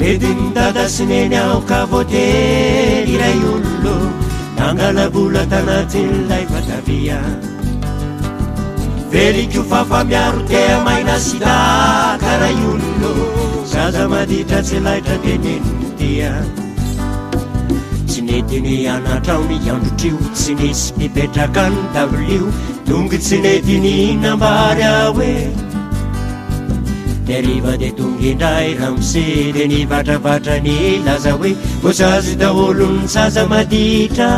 ediny dada sineny ao ka voately ray ollo nangalabola tanatin'lay vatavia veliko fafa miaro tea maina sida karay ollo zaza maditra tsy laitra teneniny tia tsy netiny anatraony androtrio tsy nisy mipetraka ny tablio dongy tsy netiny nambary aoe deriva de tonga indray ramose de nivantravatra ny laza hoe vosazy daolony zaza maditra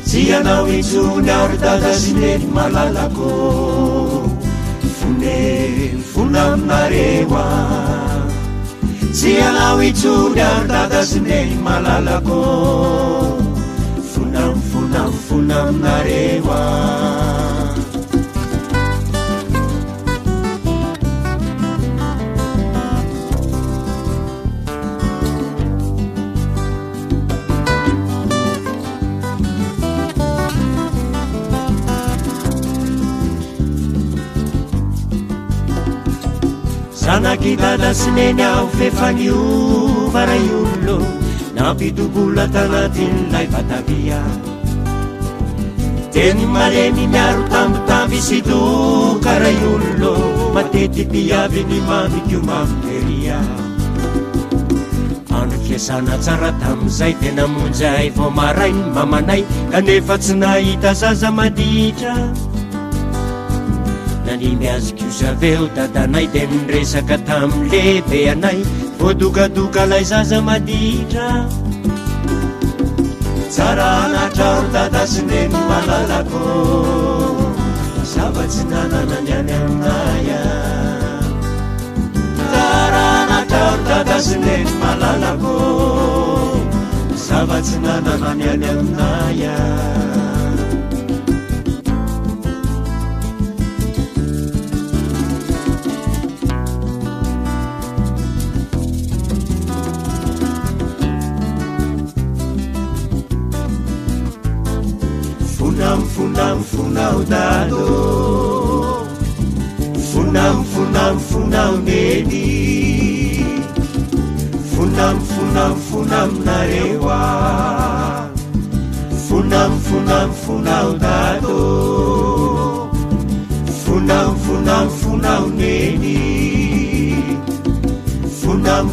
tsy anao itsony ary dada sineny malalako fone fona aminareoa tsy anao itsony ary dada sineny malalako fona aminareoa zanaky dada sineny ao fefaniova ray ollo nampitobola tanatin'lay vatavia teny mareny miaro tambitamby sy doka ray ollo matety mpiavy ny mamikio mamiteria andro fiasana tsara tam'izay tena monjay vao marainy mamanay kanefa tsy nahita zaza maditra nany miazoko zaveo dadanay de niresaka tam'lehibe anay voadokadoka lay zaza maditra tsara anatrao dada sineny malalako zavatsy nanana ny any aminaya tsara anatrao dada sineny malalako zavatsy nanana ny any aminaya funam dado funam neni funam narewa funam dado funam neni funam